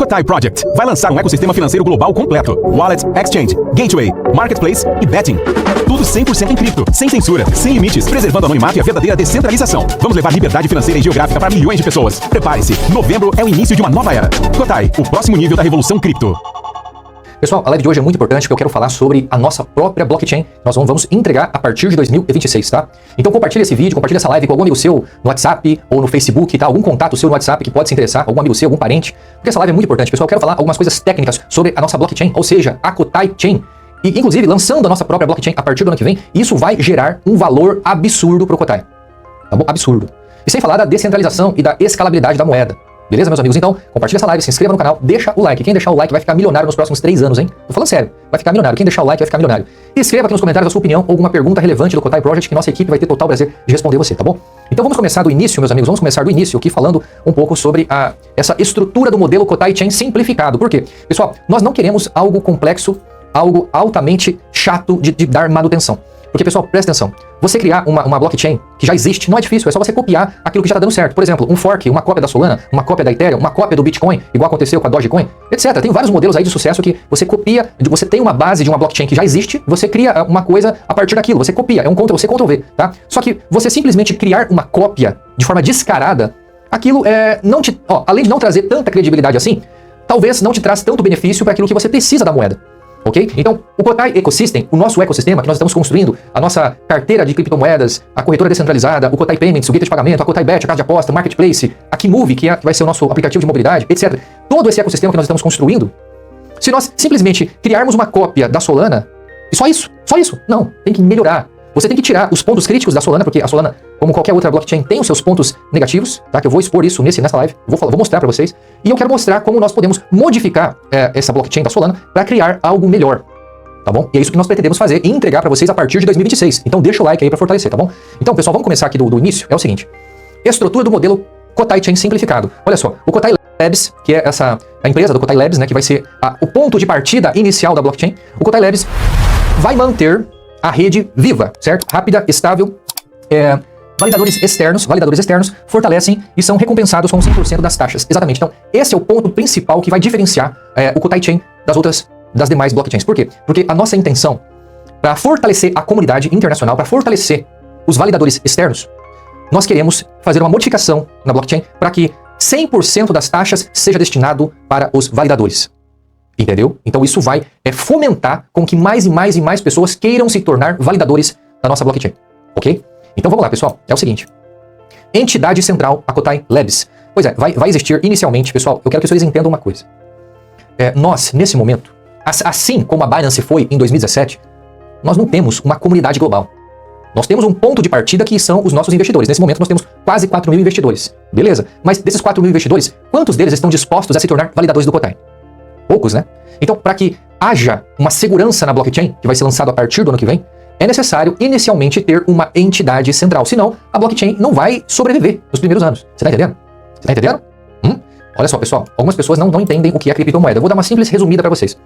Kotai Project vai lançar um ecossistema financeiro global completo. Wallet, Exchange, Gateway, Marketplace e Betting. Tudo 100% em cripto, sem censura, sem limites, preservando o anonimato e a verdadeira descentralização. Vamos levar liberdade financeira e geográfica para milhões de pessoas. Prepare-se, novembro é o início de uma nova era. Kotai, o próximo nível da revolução cripto. Pessoal, a live de hoje é muito importante porque eu quero falar sobre a nossa própria blockchain. Nós vamos entregar a partir de 2026, tá? Então compartilha esse vídeo, compartilha essa live com algum amigo seu no WhatsApp ou no Facebook, tá? Algum contato seu no WhatsApp que pode se interessar, algum amigo seu, algum parente. Porque essa live é muito importante, pessoal. Eu quero falar algumas coisas técnicas sobre a nossa blockchain, ou seja, a Kotai Chain. E, inclusive, lançando a nossa própria blockchain a partir do ano que vem, isso vai gerar um valor absurdo pro Kotai. Tá bom? Absurdo. E sem falar da descentralização e da escalabilidade da moeda. Beleza, meus amigos? Então, compartilha essa live, se inscreva no canal, deixa o like. Quem deixar o like vai ficar milionário nos próximos 3 anos, hein? Tô falando sério, vai ficar milionário. Quem deixar o like vai ficar milionário. E escreva aqui nos comentários a sua opinião ou alguma pergunta relevante do Kotai Project que nossa equipe vai ter total prazer de responder você, tá bom? Então vamos começar do início, meus amigos, vamos começar do início aqui falando um pouco sobre essa estrutura do modelo Kotai Chain simplificado. Por quê? Pessoal, nós não queremos algo complexo, algo altamente chato de dar manutenção. Porque, pessoal, presta atenção. Você criar uma blockchain que já existe não é difícil, é só você copiar aquilo que já está dando certo. Por exemplo, um fork, uma cópia da Solana, uma cópia da Ethereum, uma cópia do Bitcoin, igual aconteceu com a Dogecoin, etc. Tem vários modelos aí de sucesso que você copia, você tem uma base de uma blockchain que já existe, você cria uma coisa a partir daquilo, você copia, é um Ctrl-C, Ctrl-V, tá? Só que você simplesmente criar uma cópia de forma descarada, aquilo além de não trazer tanta credibilidade assim, talvez não te traz tanto benefício para aquilo que você precisa da moeda. Ok? Então, o Kotai Ecosystem, o nosso ecossistema que nós estamos construindo, a nossa carteira de criptomoedas, a corretora descentralizada, o Kotai Payments, o gateway de pagamento, a Kotai Bet, a casa de aposta, o Marketplace, a Kimove, que vai ser o nosso aplicativo de mobilidade, etc. Todo esse ecossistema que nós estamos construindo, se nós simplesmente criarmos uma cópia da Solana, e só isso, não, tem que melhorar. Você tem que tirar os pontos críticos da Solana, porque a Solana, como qualquer outra blockchain, tem os seus pontos negativos, tá? Que eu vou expor isso nessa live, vou mostrar para vocês. E eu quero mostrar como nós podemos modificar essa blockchain da Solana para criar algo melhor, tá bom? E é isso que nós pretendemos fazer e entregar para vocês a partir de 2026. Então deixa o like aí para fortalecer, tá bom? Então, pessoal, vamos começar aqui do início. É o seguinte, estrutura do modelo Kotai Chain simplificado. Olha só, o Kotai Labs, que é a empresa do Kotai Labs, né, que vai ser o ponto de partida inicial da blockchain, o Kotai Labs vai manter a rede viva, certo? Rápida, estável, validadores externos fortalecem e são recompensados com 100% das taxas. Exatamente. Então, esse é o ponto principal que vai diferenciar o Kotai Chain das demais blockchains. Por quê? Porque a nossa intenção, para fortalecer a comunidade internacional, para fortalecer os validadores externos, nós queremos fazer uma modificação na blockchain para que 100% das taxas seja destinado para os validadores. Entendeu? Então isso vai fomentar com que mais e mais pessoas queiram se tornar validadores da nossa blockchain. Ok? Então vamos lá, pessoal. É o seguinte. Entidade central, a Kotai Labs. Pois é, vai existir inicialmente, pessoal, eu quero que vocês entendam uma coisa. Nós, nesse momento, assim como a Binance foi em 2017, nós não temos uma comunidade global. Nós temos um ponto de partida que são os nossos investidores. Nesse momento nós temos quase 4 mil investidores. Beleza? Mas desses 4 mil investidores, quantos deles estão dispostos a se tornar validadores do Kotai? Poucos, né? Então, para que haja uma segurança na blockchain, que vai ser lançado a partir do ano que vem, é necessário inicialmente ter uma entidade central. Senão, a blockchain não vai sobreviver nos primeiros anos. Você tá entendendo? Você tá entendendo? Olha só, pessoal. Algumas pessoas não entendem o que é criptomoeda. Eu vou dar uma simples resumida para vocês.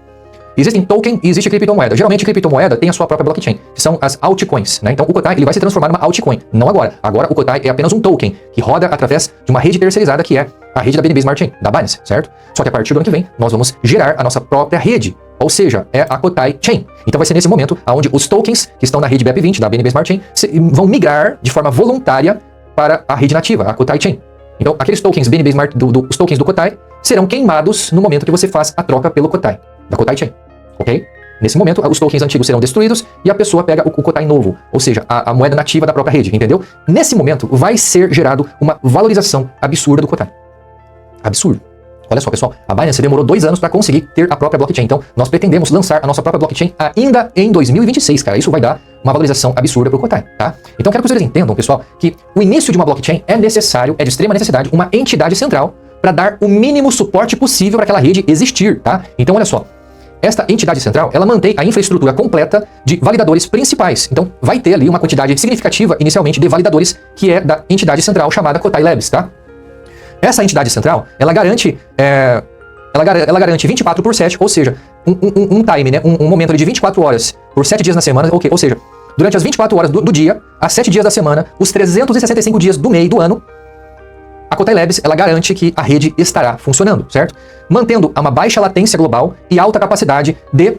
Existem token e existe criptomoeda. Geralmente, criptomoeda tem a sua própria blockchain, que são as altcoins, né? Então, o Kotai ele vai se transformar numa altcoin. Não agora. Agora, o Kotai é apenas um token que roda através de uma rede terceirizada, que é a rede da BNB Smart Chain, da Binance, certo? Só que a partir do ano que vem, nós vamos gerar a nossa própria rede, ou seja, é a Kotai Chain. Então vai ser nesse momento onde os tokens que estão na rede BEP20, da BNB Smart Chain, vão migrar de forma voluntária para a rede nativa, a Kotai Chain. Então, aqueles tokens BNB Smart, os tokens do Kotai, serão queimados no momento que você faz a troca pelo Kotai, da Kotai Chain, ok? Nesse momento, os tokens antigos serão destruídos e a pessoa pega o Kotai novo, ou seja, a moeda nativa da própria rede, entendeu? Nesse momento, vai ser gerado uma valorização absurda do Kotai. Absurdo. Olha só, pessoal, a Binance demorou 2 anos para conseguir ter a própria blockchain. Então, nós pretendemos lançar a nossa própria blockchain ainda em 2026, cara. Isso vai dar uma valorização absurda para o Kotai, tá? Então, quero que vocês entendam, pessoal, que o início de uma blockchain é necessário, é de extrema necessidade, uma entidade central para dar o mínimo suporte possível para aquela rede existir, tá? Então, olha só. Esta entidade central, ela mantém a infraestrutura completa de validadores principais. Então, vai ter ali uma quantidade significativa, inicialmente, de validadores, que é da entidade central chamada Kotai Labs, tá? Essa entidade central, ela garante 24/7, ou seja, um time, né? Um momento ali de 24 horas por 7 dias na semana, okay, ou seja, durante as 24 horas do dia, as 7 dias da semana, os 365 dias do mês do ano, a Kotai Labs, ela garante que a rede estará funcionando, certo? Mantendo uma baixa latência global e alta capacidade de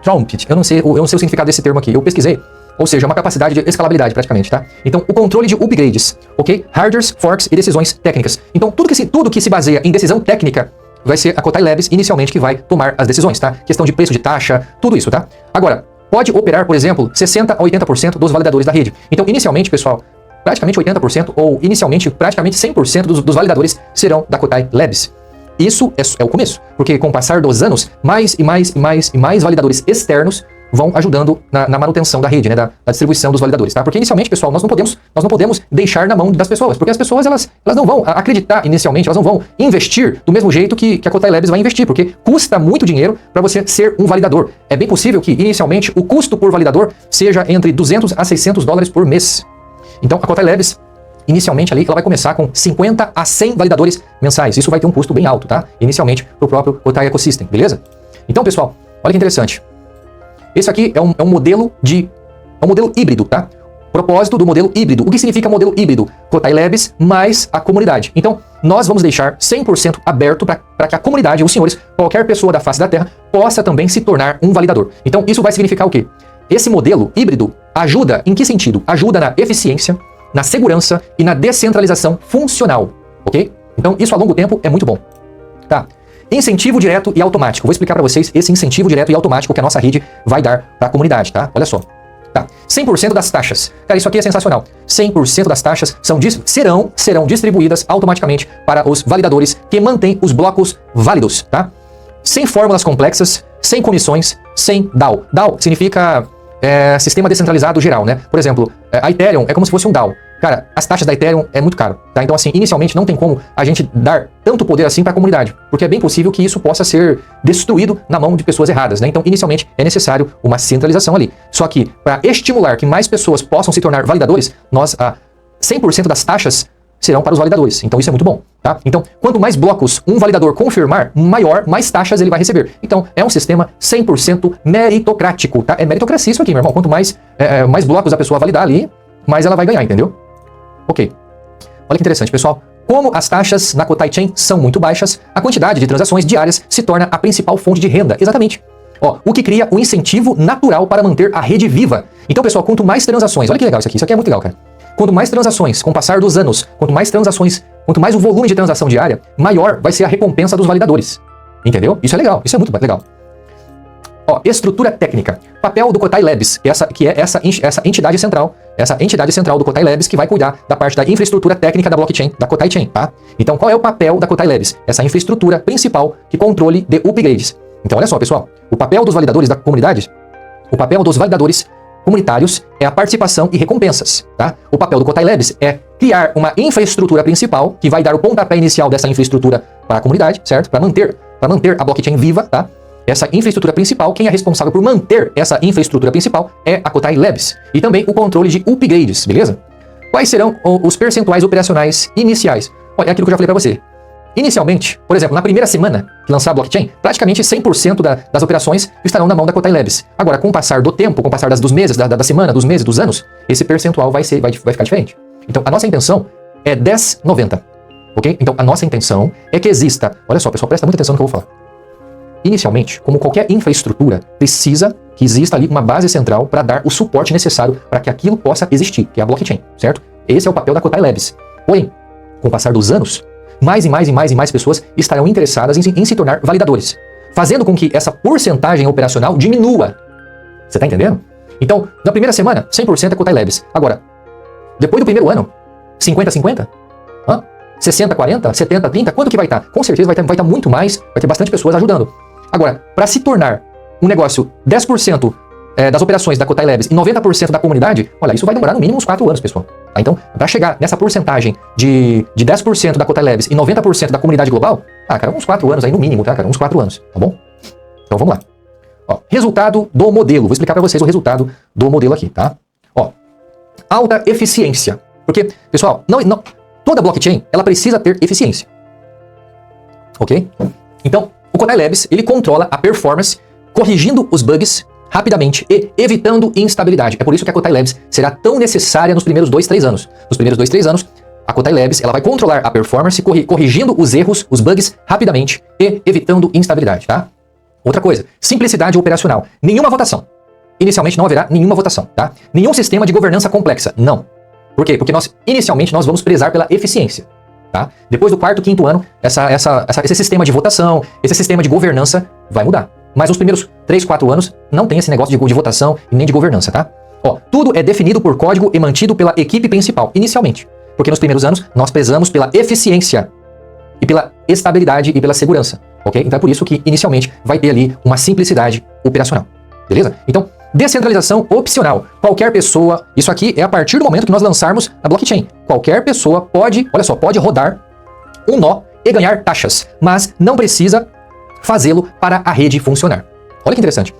throughput. Eu não sei o significado desse termo aqui, eu pesquisei. Ou seja, uma capacidade de escalabilidade praticamente, tá? Então, o controle de upgrades, ok? Hardwares, forks e decisões técnicas. Então, tudo que se baseia em decisão técnica vai ser a Kotai Labs inicialmente que vai tomar as decisões, tá? Questão de preço de taxa, tudo isso, tá? Agora, pode operar, por exemplo, 60% a 80% dos validadores da rede. Então, inicialmente, pessoal, praticamente 80% ou inicialmente praticamente 100% dos validadores serão da Kotai Labs. Isso é o começo, porque com o passar dos anos, mais validadores externos vão ajudando na manutenção da rede, né, da distribuição dos validadores, tá? Porque inicialmente, pessoal, nós não podemos deixar na mão das pessoas, porque as pessoas elas não vão acreditar inicialmente, elas não vão investir do mesmo jeito que a Kotai Labs vai investir, porque custa muito dinheiro para você ser um validador. É bem possível que inicialmente o custo por validador seja entre 200 a 600 dólares por mês. Então, a Kotai Labs inicialmente ali, ela vai começar com 50 a 100 validadores mensais. Isso vai ter um custo bem alto, tá? Inicialmente, pro próprio Kotai Ecosystem, beleza? Então, pessoal, olha que interessante. Esse aqui é um modelo híbrido, tá? Propósito do modelo híbrido. O que significa modelo híbrido? Kotai Labs mais a comunidade. Então, nós vamos deixar 100% aberto para que a comunidade, os senhores, qualquer pessoa da face da Terra, possa também se tornar um validador. Então, isso vai significar o quê? Esse modelo híbrido ajuda em que sentido? Ajuda na eficiência, na segurança e na descentralização funcional, ok? Então, isso a longo tempo é muito bom, tá? Incentivo direto e automático. Vou explicar para vocês esse incentivo direto e automático que a nossa rede vai dar para a comunidade, tá? Olha só. Tá. 100% das taxas. Cara, isso aqui é sensacional. 100% das taxas serão distribuídas automaticamente para os validadores que mantêm os blocos válidos, tá? Sem fórmulas complexas, sem comissões, sem DAO. DAO significa sistema descentralizado geral, né? Por exemplo, a Ethereum é como se fosse um DAO. Cara, as taxas da Ethereum é muito caro, tá? Então, assim, inicialmente não tem como a gente dar tanto poder assim para a comunidade, porque é bem possível que isso possa ser destruído na mão de pessoas erradas, né? Então, inicialmente é necessário uma centralização ali. Só que, para estimular que mais pessoas possam se tornar validadores, 100% das taxas serão para os validadores. Então, isso é muito bom, tá? Então, quanto mais blocos um validador confirmar, mais taxas ele vai receber. Então, é um sistema 100% meritocrático, tá? É meritocracia isso aqui, meu irmão. Quanto mais blocos a pessoa validar ali, mais ela vai ganhar, entendeu? Ok. Olha que interessante, pessoal. Como as taxas na Kotai Chain são muito baixas, a quantidade de transações diárias se torna a principal fonte de renda. Exatamente. Ó, o que cria um incentivo natural para manter a rede viva. Então, pessoal, quanto mais transações... Olha que legal isso aqui é muito legal, cara. Quanto mais transações, com o passar dos anos, quanto mais o volume de transação diária, maior vai ser a recompensa dos validadores. Entendeu? Isso é legal, isso é muito legal. Ó, estrutura técnica. Papel do Kotai Labs, que é essa entidade central do Kotai Labs que vai cuidar da parte da infraestrutura técnica da blockchain, da Kotai Chain, tá? Então, qual é o papel da Kotai Labs? Essa infraestrutura principal que controle de upgrades. Então, olha só, pessoal, o papel dos validadores da comunidade, o papel dos validadores comunitários é a participação e recompensas, tá? O papel do Kotai Labs é criar uma infraestrutura principal que vai dar o pontapé inicial dessa infraestrutura para a comunidade, certo? Para manter a blockchain viva, tá? Essa infraestrutura principal, quem é responsável por manter essa infraestrutura principal é a Kotai Labs. E também o controle de upgrades, beleza? Quais serão os percentuais operacionais iniciais? Olha, é aquilo que eu já falei para você. Inicialmente, por exemplo, na primeira semana que lançar a blockchain, praticamente 100% das operações estarão na mão da Kotai Labs. Agora, com o passar do tempo, com o passar dos meses, da semana, dos meses, dos anos, esse percentual vai ficar diferente. Então, a nossa intenção é 10/90, ok? Então, a nossa intenção é que exista... Olha só, pessoal, presta muita atenção no que eu vou falar. Inicialmente, como qualquer infraestrutura, precisa que exista ali uma base central para dar o suporte necessário para que aquilo possa existir, que é a blockchain, certo? Esse é o papel da Kotai Labs. Porém, com o passar dos anos, mais pessoas estarão interessadas em se tornar validadores, fazendo com que essa porcentagem operacional diminua. Você tá entendendo? Então, na primeira semana, 100% é Kotai Labs. Agora, depois do primeiro ano, 50-50? 60-40? 70-30? Quanto que vai estar? Com certeza vai estar muito mais, vai ter bastante pessoas ajudando. Agora, para se tornar um negócio 10% das operações da Kotai Labs e 90% da comunidade, olha, isso vai demorar no mínimo uns 4 anos, pessoal. Tá? Então, para chegar nessa porcentagem de 10% da Kotai Labs e 90% da comunidade global, cara, uns 4 anos aí no mínimo, tá, cara? Uns 4 anos, tá bom? Então, vamos lá. Ó, resultado do modelo. Vou explicar para vocês o resultado do modelo aqui, tá? Ó, alta eficiência. Porque, pessoal, toda blockchain, ela precisa ter eficiência. Ok? Então, o Kotai Labs, ele controla a performance, corrigindo os bugs rapidamente e evitando instabilidade. É por isso que a Kotai Labs será tão necessária nos primeiros 2-3 anos. Nos primeiros 2-3 anos, A Kotai Labs ela vai controlar a performance, corrigindo os erros, os bugs rapidamente e evitando instabilidade, tá? Outra coisa, simplicidade operacional. Nenhuma votação. Inicialmente não haverá nenhuma votação, tá? Nenhum sistema de governança complexa, não. Por quê? Porque inicialmente nós vamos prezar pela eficiência, tá? Depois do quarto, quinto ano, esse sistema de votação, esse sistema de governança vai mudar. Mas nos primeiros 3, 4 anos não tem esse negócio de votação e nem de governança, tá? Ó, tudo é definido por código e mantido pela equipe principal, inicialmente. Porque nos primeiros anos nós prezamos pela eficiência e pela estabilidade e pela segurança, ok? Então é por isso que inicialmente vai ter ali uma simplicidade operacional, beleza? Então, descentralização opcional. Qualquer pessoa, isso aqui é a partir do momento que nós lançarmos a blockchain. Qualquer pessoa pode, olha só, pode rodar um nó e ganhar taxas, mas não precisa fazê-lo para a rede funcionar. Olha que interessante.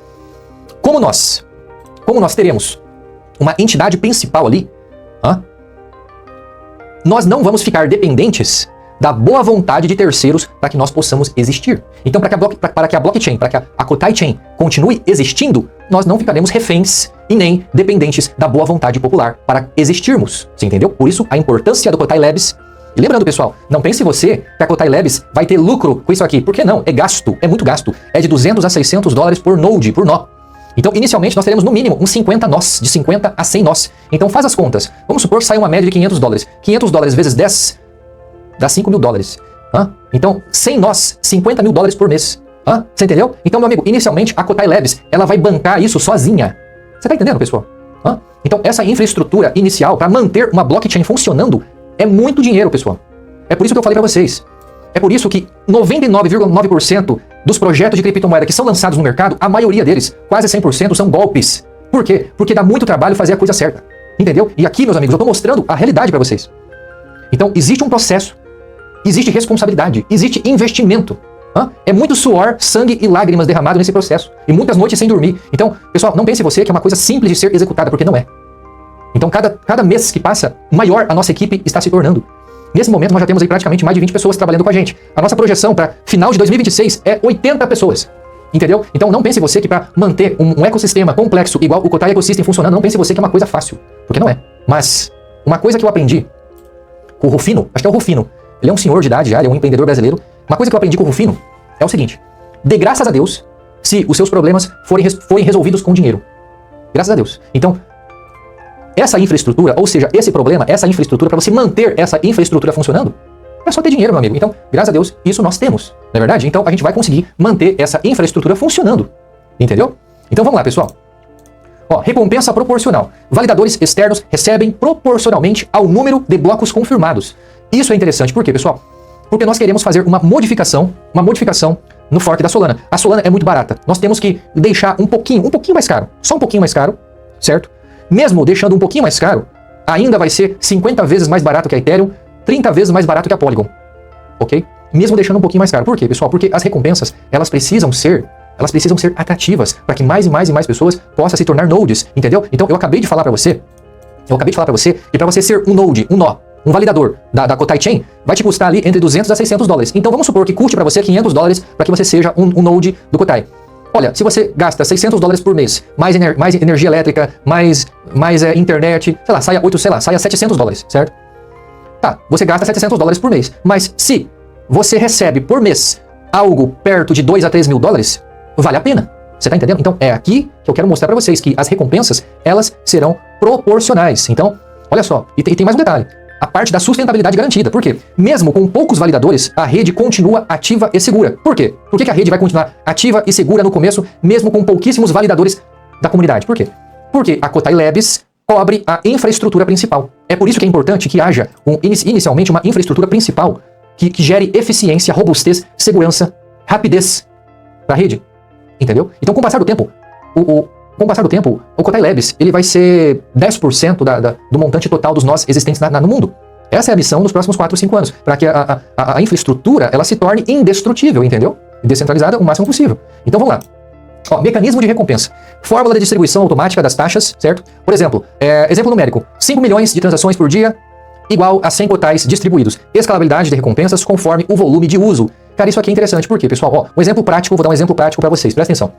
Como nós teremos uma entidade principal ali, nós não vamos ficar dependentes da boa vontade de terceiros para que nós possamos existir. Então, para que a blockchain, para que a Kotai Chain continue existindo, nós não ficaremos reféns e nem dependentes da boa vontade popular para existirmos. Você entendeu? Por isso, a importância do Kotai Labs. E lembrando, pessoal, não pense você que a Kotai Labs vai ter lucro com isso aqui. Por que não? É gasto, é muito gasto. É de 200 a 600 dólares por node, por nó. Então, inicialmente, nós teremos no mínimo uns 50 nós, de 50 a 100 nós. Então, faz as contas. Vamos supor que sai uma média de 500 dólares. 500 dólares vezes 10 dá 5 mil dólares. Então, 100 nós, 50 mil dólares por mês. Você entendeu? Então, meu amigo, inicialmente, a Kotai Labs, ela vai bancar isso sozinha. Você tá entendendo, pessoal? Então, essa infraestrutura inicial para manter uma blockchain funcionando é muito dinheiro, pessoal. É por isso que eu falei para vocês. É por isso que 99,9% dos projetos de criptomoeda que são lançados no mercado, a maioria deles, quase 100%, são golpes. Por quê? Porque dá muito trabalho fazer a coisa certa. Entendeu? E aqui, meus amigos, eu tô mostrando a realidade para vocês. Então, existe um processo, existe responsabilidade, existe investimento. É muito suor, sangue e lágrimas derramado nesse processo. E muitas noites sem dormir. Então, pessoal, não pense você que é uma coisa simples de ser executada, porque não é. Então, cada mês que passa, maior a nossa equipe está se tornando. Nesse momento, nós já temos aí praticamente mais de 20 pessoas trabalhando com a gente. A nossa projeção para final de 2026 é 80 pessoas. Entendeu? Então, não pense você que para manter um ecossistema complexo igual o Kotai Ecosystem funcionando, não pense você que é uma coisa fácil. Porque não é. Mas, uma coisa que eu aprendi com o Rufino, acho que é o Rufino, ele é um senhor de idade já, ele é um empreendedor brasileiro. Uma coisa que eu aprendi com o Rufino é o seguinte: dê graças a Deus se os seus problemas forem resolvidos com dinheiro. Graças a Deus. Então, essa infraestrutura, ou seja, esse problema, essa infraestrutura, para você manter essa infraestrutura funcionando, é só ter dinheiro, meu amigo. Então, graças a Deus, isso nós temos, não é verdade? Então, a gente vai conseguir manter essa infraestrutura funcionando. Entendeu? Então, vamos lá, pessoal. Recompensa proporcional. Validadores externos recebem proporcionalmente ao número de blocos confirmados. Isso é interessante. Por quê, pessoal? Porque nós queremos fazer uma modificação no fork da Solana. A Solana é muito barata. Nós temos que deixar um pouquinho mais caro. Só um pouquinho mais caro, certo? Mesmo deixando um pouquinho mais caro, ainda vai ser 50 vezes mais barato que a Ethereum, 30 vezes mais barato que a Polygon. Ok? Mesmo deixando um pouquinho mais caro. Por quê, pessoal? Porque as recompensas, elas precisam ser atrativas para que mais e mais e mais pessoas possam se tornar nodes, entendeu? Então, eu acabei de falar para você que para você ser um node, um nó, um validador da Kotai Chain, vai te custar ali entre 200 a 600 dólares. Então, vamos supor que custe para você 500 dólares para que você seja um node do Kotai. Olha, se você gasta 600 dólares por mês, mais energia elétrica, mais internet, saia 700 dólares, certo? Tá, você gasta 700 dólares por mês. Mas se você recebe por mês algo perto de 2 a 3 mil dólares, vale a pena. Você tá entendendo? Então, é aqui que eu quero mostrar para vocês que as recompensas, elas serão proporcionais. Então, olha só, e tem mais um detalhe. A parte da sustentabilidade garantida. Por quê? Mesmo com poucos validadores, a rede continua ativa e segura. Por quê? Por que a rede vai continuar ativa e segura no começo, mesmo com pouquíssimos validadores da comunidade? Por quê? Porque a Kotai Labs cobre a infraestrutura principal. É por isso que é importante que haja inicialmente uma infraestrutura principal que gere eficiência, robustez, segurança, rapidez para a rede. Entendeu? Então, com o passar do tempo, o Kotai Labs ele vai ser 10% do montante total dos nós existentes no mundo. Essa é a missão nos próximos 4 ou 5 anos, para que a infraestrutura ela se torne indestrutível, entendeu? Descentralizada o máximo possível. Então vamos lá. Mecanismo de recompensa. Fórmula de distribuição automática das taxas, certo? Por exemplo, exemplo numérico, 5 milhões de transações por dia igual a 100 kotais distribuídos. Escalabilidade de recompensas conforme o volume de uso. Cara, isso aqui é interessante, por quê, pessoal? Um exemplo prático, vou dar um exemplo prático para vocês, presta atenção.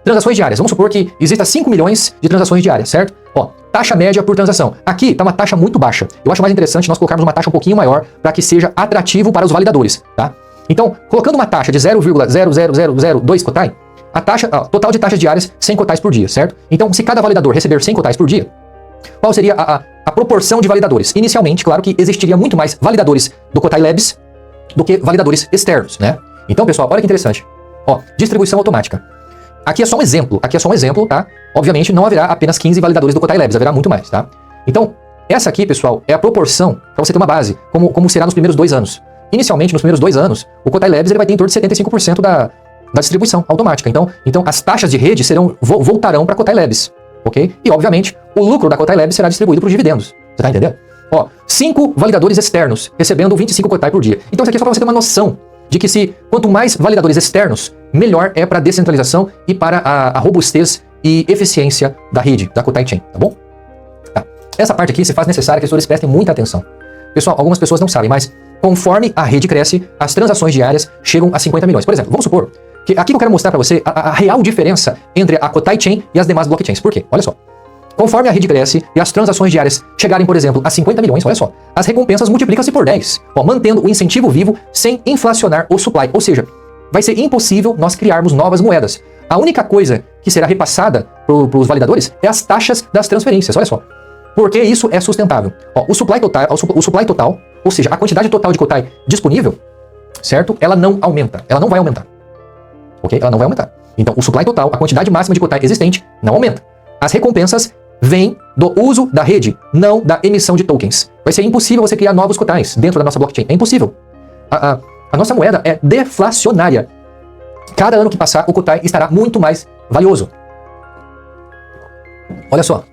Transações diárias. Vamos supor que exista 5 milhões de transações diárias, certo? Ó, taxa média por transação. Aqui tá uma taxa muito baixa. Eu acho mais interessante nós colocarmos uma taxa um pouquinho maior para que seja atrativo para os validadores, tá? Então, colocando uma taxa de 0,00002 cotai, a taxa, total de taxas diárias 100 cotais por dia, certo? Então, se cada validador receber 100 cotais por dia, qual seria a proporção de validadores? Inicialmente, claro que existiria muito mais validadores do Kotai Labs do que validadores externos, né? Então, pessoal, olha que interessante. Ó, distribuição automática. Aqui é só um exemplo, tá? Obviamente, não haverá apenas 15 validadores do Kotai Labs, haverá muito mais, tá? Então, essa aqui, pessoal, é a proporção, para você ter uma base, como será nos primeiros 2 anos. Inicialmente, nos primeiros 2 anos, o Kotai Labs ele vai ter em torno de 75% da distribuição automática. Então, as taxas de rede voltarão para a Kotai Labs, ok? E, obviamente, o lucro da Kotai Labs será distribuído para os dividendos. Você tá entendendo? Ó, 5 validadores externos recebendo 25 Kotai por dia. Então, isso aqui é só para você ter uma noção de que quanto mais validadores externos, melhor é para a descentralização e para a robustez e eficiência da rede, da Kotai Chain, tá bom? Tá. Essa parte aqui se faz necessária que os senhores prestem muita atenção. Pessoal, algumas pessoas não sabem, mas conforme a rede cresce, as transações diárias chegam a 50 milhões. Por exemplo, vamos supor que aqui eu quero mostrar para você a real diferença entre a Kotai Chain e as demais blockchains. Por quê? Olha só. Conforme a rede cresce e as transações diárias chegarem, por exemplo, a 50 milhões, olha só, as recompensas multiplicam-se por 10, ó, mantendo o incentivo vivo sem inflacionar o supply. Ou seja, vai ser impossível nós criarmos novas moedas. A única coisa que será repassada para os validadores é as taxas das transferências, olha só. Porque isso é sustentável. Ó, o supply total, ou seja, a quantidade total de Kotai disponível, certo? Ela não aumenta, ela não vai aumentar. Ok? Ela não vai aumentar. Então, o supply total, a quantidade máxima de Kotai existente, não aumenta. As recompensas vêm do uso da rede, não da emissão de tokens. Vai ser impossível você criar novos Kotais dentro da nossa blockchain. É impossível. A nossa moeda é deflacionária. Cada ano que passar, o Kotai estará muito mais valioso. Olha só.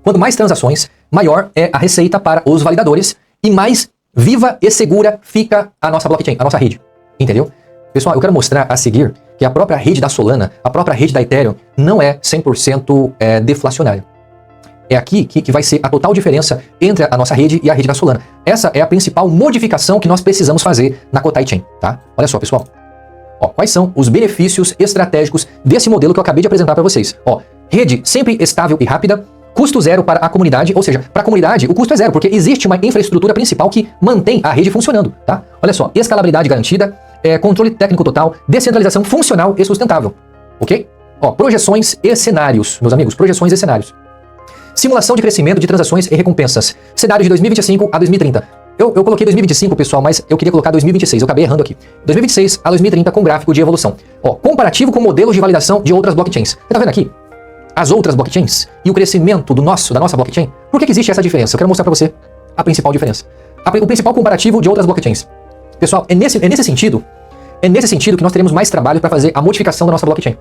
Quanto mais transações, maior é a receita para os validadores e mais viva e segura fica a nossa blockchain, a nossa rede. Entendeu? Pessoal, eu quero mostrar a seguir que a própria rede da Solana, a própria rede da Ethereum, não é 100% deflacionária. É aqui que vai ser a total diferença entre a nossa rede e a rede da Solana. Essa é a principal modificação que nós precisamos fazer na Kotai Chain, tá? Olha só, pessoal. Ó, quais são os benefícios estratégicos desse modelo que eu acabei de apresentar para vocês? Ó, rede sempre estável e rápida, custo zero para a comunidade, ou seja, para a comunidade o custo é zero, porque existe uma infraestrutura principal que mantém a rede funcionando, tá? Olha só, escalabilidade garantida, controle técnico total, descentralização funcional e sustentável, ok? Ó, projeções e cenários, meus amigos, projeções e cenários. Simulação de crescimento de transações e recompensas. Cenário de 2025 a 2030. Eu coloquei 2025, pessoal, mas eu queria colocar 2026, eu acabei errando aqui. 2026 a 2030 com gráfico de evolução. Ó, comparativo com modelos de validação de outras blockchains. Você tá vendo aqui? As outras blockchains e o crescimento da nossa blockchain. Por que existe essa diferença? Eu quero mostrar para você a principal diferença. O principal comparativo de outras blockchains. Pessoal, é nesse sentido que nós teremos mais trabalho para fazer a modificação da nossa blockchain.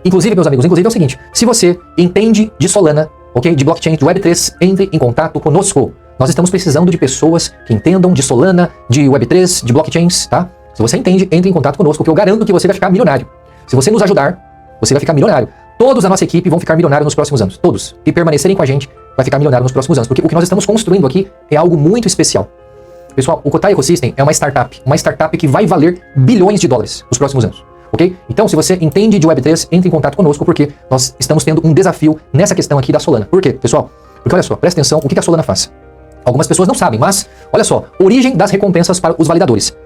Inclusive, meus amigos, é o seguinte, se você entende de Solana, ok, de blockchain, de Web3, entre em contato conosco. Nós estamos precisando de pessoas que entendam de Solana, de Web3, de blockchains, tá? Se você entende, entre em contato conosco, porque eu garanto que você vai ficar milionário. Se você nos ajudar, você vai ficar milionário. Todos da nossa equipe vão ficar milionários nos próximos anos. Todos. E permanecerem com a gente, vai ficar milionário nos próximos anos. Porque o que nós estamos construindo aqui é algo muito especial. Pessoal, o Kotai Ecosystem é uma startup que vai valer bilhões de dólares nos próximos anos. Ok? Então, se você entende de Web3, entre em contato conosco, porque nós estamos tendo um desafio nessa questão aqui da Solana. Por quê, pessoal? Porque olha só, presta atenção, o que a Solana faz? Algumas pessoas não sabem, mas, olha só, origem das recompensas para os validadores.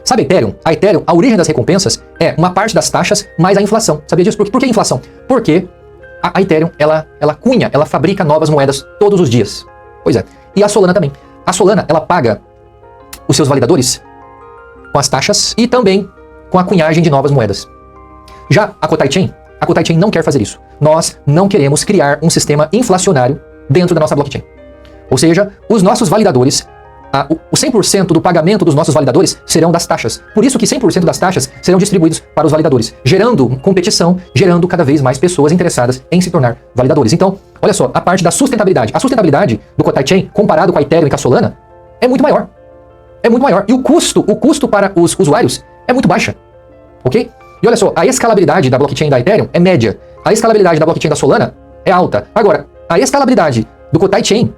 Sabe a Ethereum? A origem das recompensas é uma parte das taxas mais a inflação. Sabia disso? Por que inflação? Porque a Ethereum, ela fabrica novas moedas todos os dias. Pois é. E a Solana também. A Solana, ela paga os seus validadores com as taxas e também com a cunhagem de novas moedas. Já a Kotai Chain não quer fazer isso. Nós não queremos criar um sistema inflacionário dentro da nossa blockchain. Ou seja, os nossos validadores, o 100% do pagamento dos nossos validadores serão das taxas. Por isso que 100% das taxas serão distribuídos para os validadores, gerando competição, gerando cada vez mais pessoas interessadas em se tornar validadores. Então, olha só, a parte da sustentabilidade. A sustentabilidade do Kotai Chain, comparado com a Ethereum e com a Solana, é muito maior. É muito maior. E o custo para os usuários é muito baixa. Ok? E olha só, a escalabilidade da blockchain da Ethereum é média. A escalabilidade da blockchain da Solana é alta. Agora, a escalabilidade do Kotai Chain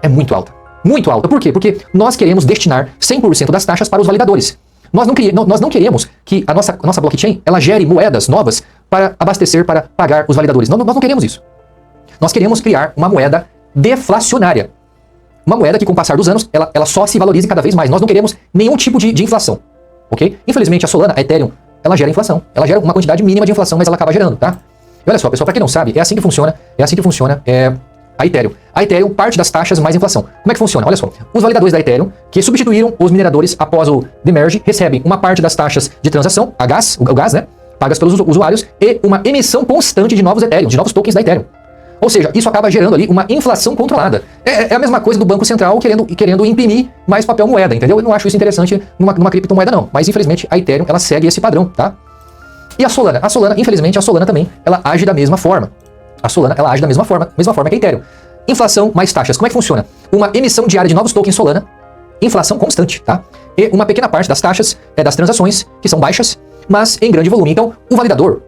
é muito alta. Muito alta. Por quê? Porque nós queremos destinar 100% das taxas para os validadores. Nós não queremos que a nossa blockchain ela gere moedas novas para abastecer, para pagar os validadores. Nós não queremos isso. nós queremos criar uma moeda deflacionária. Uma moeda que, com o passar dos anos, ela só se valorize cada vez mais. Nós não queremos nenhum tipo de inflação, ok? Infelizmente, a Solana, a Ethereum, ela gera inflação. Ela gera uma quantidade mínima de inflação, mas ela acaba gerando, tá? E olha só, pessoal, pra quem não sabe, é assim que funciona a Ethereum. A Ethereum parte das taxas mais inflação. Como é que funciona? Olha só, os validadores da Ethereum, que substituíram os mineradores após o demerge, recebem uma parte das taxas de transação, o gás, né? Pagas pelos usuários, e uma emissão constante de novos Ethereum, de novos tokens da Ethereum. Ou seja, isso acaba gerando ali uma inflação controlada. É a mesma coisa do Banco Central querendo imprimir mais papel moeda, entendeu? Eu não acho isso interessante numa criptomoeda não, mas infelizmente a Ethereum, ela segue esse padrão, tá? E a Solana, infelizmente, a Solana também, ela age da mesma forma. A Solana, ela age da mesma forma que a Ethereum. Inflação mais taxas. Como é que funciona? Uma emissão diária de novos tokens Solana, inflação constante, tá? E uma pequena parte das taxas das transações, que são baixas, mas em grande volume. Então, o validador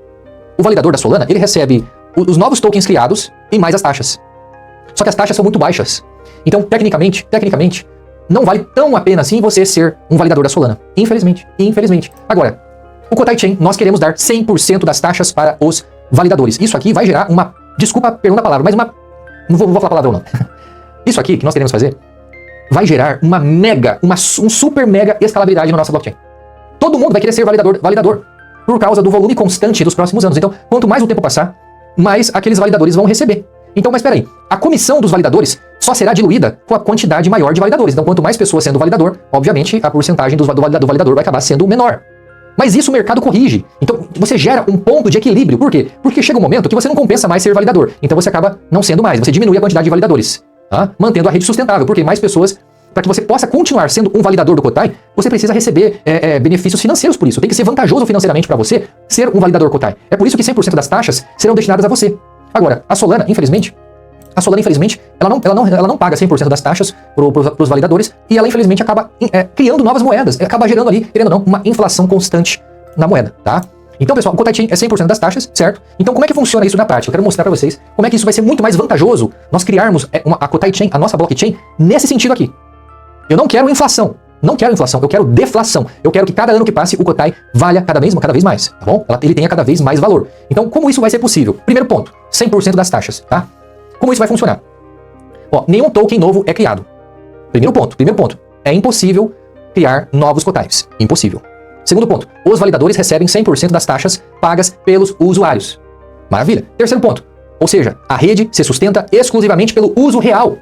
da Solana, ele recebe os novos tokens criados e mais as taxas. Só que as taxas são muito baixas. Então, tecnicamente, não vale tão a pena assim você ser um validador da Solana. Infelizmente. Agora, o Kotai Chain, nós queremos dar 100% das taxas para os validadores. Isso aqui vai gerar uma... Desculpa, perdão da palavra, mas uma... Não vou falar palavrão, não. Isso aqui que nós queremos fazer vai gerar um super mega escalabilidade na nossa blockchain. Todo mundo vai querer ser validador por causa do volume constante dos próximos anos. Então, quanto mais o tempo passar, mais aqueles validadores vão receber. Então, mas espera aí, a comissão dos validadores só será diluída com a quantidade maior de validadores. Então, quanto mais pessoas sendo validador, obviamente, a porcentagem do validador vai acabar sendo menor. Mas isso o mercado corrige. Então, você gera um ponto de equilíbrio. Por quê? Porque chega um momento que você não compensa mais ser validador. Então, você acaba não sendo mais. Você diminui a quantidade de validadores, tá? Mantendo a rede sustentável. Porque mais pessoas... Para que você possa continuar sendo um validador do Kotai, você precisa receber benefícios financeiros por isso. Tem que ser vantajoso financeiramente para você ser um validador Kotai. É por isso que 100% das taxas serão destinadas a você. Agora, a Solana, infelizmente, ela não paga 100% das taxas para os validadores e ela, infelizmente, acaba criando novas moedas. Acaba gerando ali, querendo ou não, uma inflação constante na moeda, tá? Então, pessoal, o Kotai Chain é 100% das taxas, certo? Então, como é que funciona isso na prática? Eu quero mostrar para vocês como é que isso vai ser muito mais vantajoso nós criarmos a Kotai Chain, a nossa blockchain, nesse sentido aqui. Eu não quero inflação. Eu quero deflação. Eu quero que cada ano que passe o Kotai valha cada vez mais, tá bom? Ele tenha cada vez mais valor. Então, como isso vai ser possível? Primeiro ponto, 100% das taxas, tá? Como isso vai funcionar? Ó, nenhum token novo é criado. Primeiro ponto, é impossível criar novos Kotais. Impossível. Segundo ponto, os validadores recebem 100% das taxas pagas pelos usuários. Maravilha. Terceiro ponto, ou seja, a rede se sustenta exclusivamente pelo uso real.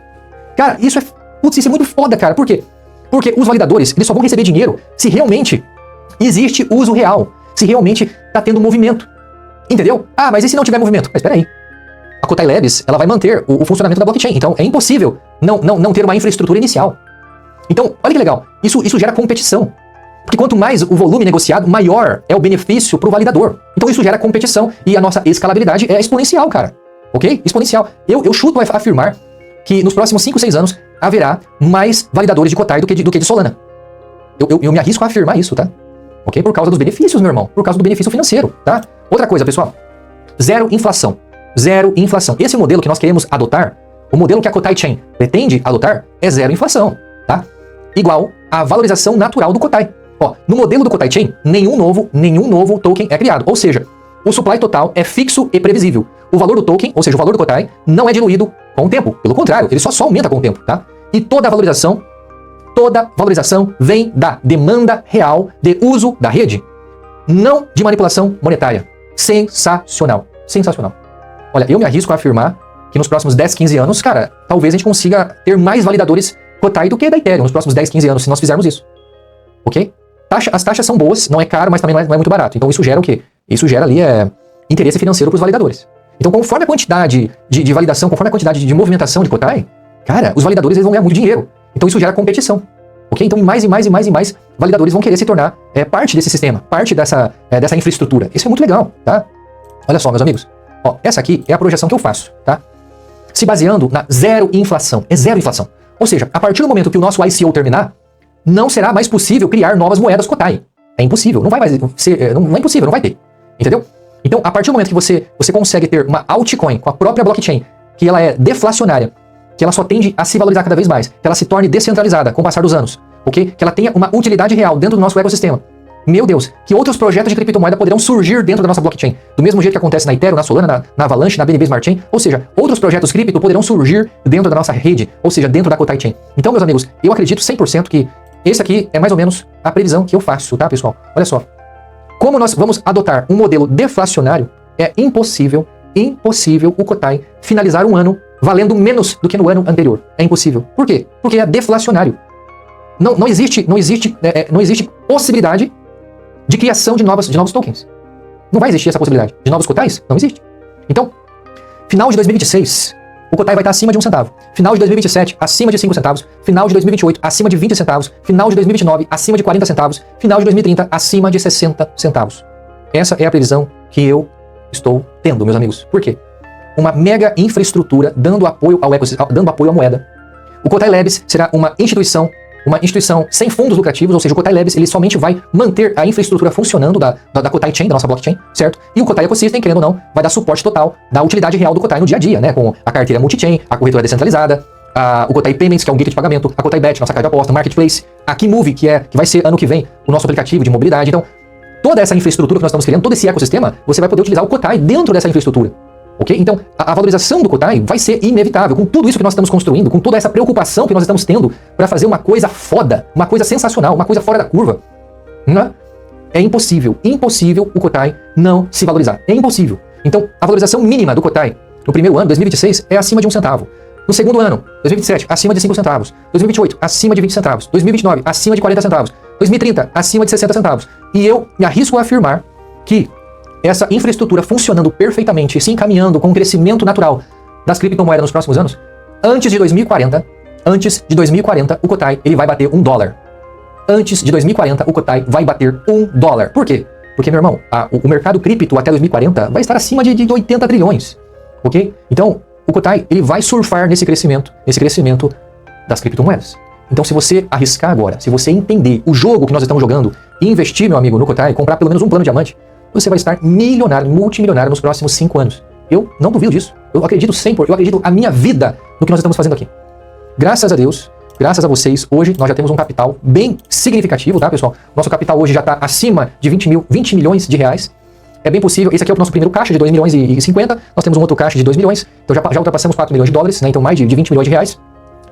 Cara, isso é muito foda, cara. Por quê? Porque os validadores, eles só vão receber dinheiro se realmente existe uso real. Se realmente tá tendo movimento. Entendeu? Ah, mas e se não tiver movimento? Mas espera aí. A Kotai Labs, ela vai manter o funcionamento da blockchain. Então, é impossível não ter uma infraestrutura inicial. Então, olha que legal. Isso gera competição. Porque quanto mais o volume negociado, maior é o benefício para o validador. Então, isso gera competição e a nossa escalabilidade é exponencial, cara. Ok? Exponencial. Eu chuto a afirmar que nos próximos 5, 6 anos haverá mais validadores de Kotai do que de Solana. Eu me arrisco a afirmar isso, tá? Ok? Por causa dos benefícios, meu irmão. Por causa do benefício financeiro, tá? Outra coisa, pessoal. Zero inflação. Esse modelo que nós queremos adotar, o modelo que a Kotai Chain pretende adotar, é zero inflação, tá? Igual à valorização natural do Kotai. Ó, no modelo do Kotai Chain, nenhum novo token é criado. Ou seja, o supply total é fixo e previsível. O valor do token, ou seja, o valor do Kotai, não é diluído com o tempo. Pelo contrário, ele só aumenta com o tempo, tá? E toda valorização vem da demanda real de uso da rede, não de manipulação monetária. Sensacional. Olha, eu me arrisco a afirmar que nos próximos 10, 15 anos, cara, talvez a gente consiga ter mais validadores Kotai do que da Ethereum nos próximos 10, 15 anos, se nós fizermos isso. Ok? As taxas são boas, não é caro, mas também não é muito barato. Então isso gera o quê? Isso gera ali interesse financeiro para os validadores. Então, conforme a quantidade de validação, conforme a quantidade de movimentação de Kotai, cara, os validadores eles vão ganhar muito dinheiro. Então isso gera competição. Ok? Então, mais validadores vão querer se tornar parte desse sistema, parte dessa infraestrutura. Isso é muito legal, tá? Olha só, meus amigos. Ó, essa aqui é a projeção que eu faço, tá? Se baseando na zero inflação. É zero inflação. Ou seja, a partir do momento que o nosso ICO terminar, não será mais possível criar novas moedas Kotai. É impossível. Não vai mais ser... Não é impossível, não vai ter. Entendeu? Então, a partir do momento que você consegue ter uma altcoin com a própria blockchain, que ela é deflacionária, que ela só tende a se valorizar cada vez mais, que ela se torne descentralizada com o passar dos anos, ok? Que ela tenha uma utilidade real dentro do nosso ecossistema. Meu Deus, que outros projetos de criptomoeda poderão surgir dentro da nossa blockchain? Do mesmo jeito que acontece na Ethereum, na Solana, na Avalanche, na BNB Smart Chain, ou seja, outros projetos cripto poderão surgir dentro da nossa rede, ou seja, dentro da Kotai Chain. Então, meus amigos, eu acredito 100% que esse aqui é mais ou menos a previsão que eu faço, tá, pessoal? Olha só. Como nós vamos adotar um modelo deflacionário, é impossível o Kotai finalizar um ano valendo menos do que no ano anterior. É impossível. Por quê? Porque é deflacionário. Não existe possibilidade de criação de novos tokens. Não vai existir essa possibilidade. De novos Kotais? Não existe. Então, final de 2026, o Kotai vai estar acima de 1 centavo. Final de 2027, acima de 5 centavos. Final de 2028, acima de 20 centavos. Final de 2029, acima de 40 centavos. Final de 2030, acima de 60 centavos. Essa é a previsão que eu estou tendo, meus amigos. Por quê? Uma mega infraestrutura dando apoio ao ecossistema, dando apoio à moeda. O Kotai Labs será uma instituição sem fundos lucrativos, ou seja, o Kotai Labs ele somente vai manter a infraestrutura funcionando da Kotai Chain, da nossa blockchain, certo? E o Kotai Ecosystem, querendo ou não, vai dar suporte total da utilidade real do Kotai no dia a dia, né? Com a carteira multi-chain, a corretora descentralizada, o Kotai Payments, que é um gateway de pagamento, a Kotai Bet, nossa carta de aposta, Marketplace, a Kimove, que vai ser ano que vem o nosso aplicativo de mobilidade. Então, toda essa infraestrutura que nós estamos criando, todo esse ecossistema, você vai poder utilizar o Kotai dentro dessa infraestrutura. Ok? Então, a valorização do Kotai vai ser inevitável. Com tudo isso que nós estamos construindo, com toda essa preocupação que nós estamos tendo para fazer uma coisa foda, uma coisa sensacional, uma coisa fora da curva, né? É impossível o Kotai não se valorizar. É impossível. Então, a valorização mínima do Kotai no primeiro ano, 2026, é acima de 1 centavo. No segundo ano, 2027, acima de 5 centavos. 2028, acima de 20 centavos. 2029, acima de 40 centavos. 2030, acima de 60 centavos. E eu me arrisco a afirmar que essa infraestrutura funcionando perfeitamente e se encaminhando com o crescimento natural das criptomoedas nos próximos anos, antes de 2040, o Kotai ele vai bater $1. Antes de 2040, o Kotai vai bater $1. Por quê? Porque, meu irmão, o mercado cripto até 2040 vai estar acima de 80 trilhões, ok? Então, o Kotai ele vai surfar nesse crescimento das criptomoedas. Então, se você arriscar agora, se você entender o jogo que nós estamos jogando e investir, meu amigo, no Kotai, comprar pelo menos um plano diamante, você vai estar milionário, multimilionário nos próximos 5 anos. Eu não duvido disso. Eu acredito a minha vida no que nós estamos fazendo aqui. Graças a Deus, graças a vocês, hoje nós já temos um capital bem significativo, tá, pessoal? Nosso capital hoje já está acima de 20 milhões de reais. É bem possível, esse aqui é o nosso primeiro caixa de 2 milhões e 50, nós temos um outro caixa de 2 milhões, então já ultrapassamos 4 milhões de dólares, né? Então mais de 20 milhões de reais.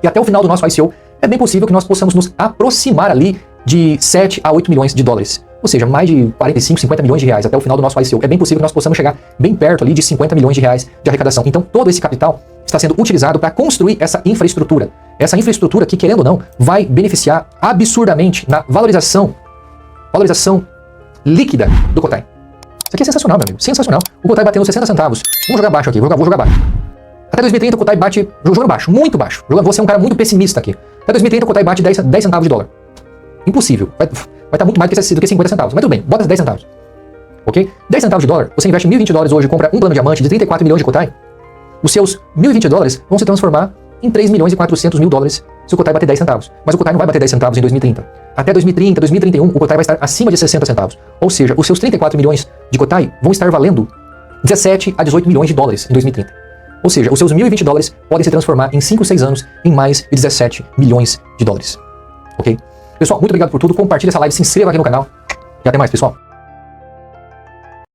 E até o final do nosso ICO, é bem possível que nós possamos nos aproximar ali de 7 a 8 milhões de dólares. Ou seja, mais de 45, 50 milhões de reais até o final do nosso ICO. É bem possível que nós possamos chegar bem perto ali de 50 milhões de reais de arrecadação. Então, todo esse capital está sendo utilizado para construir essa infraestrutura. Essa infraestrutura que, querendo ou não, vai beneficiar absurdamente na valorização líquida do Kotai. Isso aqui é sensacional, meu amigo. Sensacional. O Kotai batendo 60 centavos. Vamos jogar baixo aqui. Vou jogar baixo. Até 2030 o Kotai bate... Jogando baixo. Muito baixo. Vou ser um cara muito pessimista aqui. Até 2030 o Kotai bate 10 centavos de dólar. Impossível. Vai estar muito mais do que 50 centavos. Mas tudo bem. Bota 10 centavos. Ok? 10 centavos de dólar. Você investe $1.020 hoje e compra um plano diamante de 34 milhões de Kotai. Os seus $1.020 vão se transformar em 3 milhões e 400 mil dólares se o Kotai bater 10 centavos. Mas o Kotai não vai bater 10 centavos em 2030. Até 2030, 2031, o Kotai vai estar acima de 60 centavos. Ou seja, os seus 34 milhões de Kotai vão estar valendo 17 a 18 milhões de dólares em 2030. Ou seja, os seus $1.020 podem se transformar em 5, 6 anos em mais de 17 milhões de dólares. Ok? Pessoal, muito obrigado por tudo. Compartilhe essa live, se inscreva aqui no canal. E até mais, pessoal.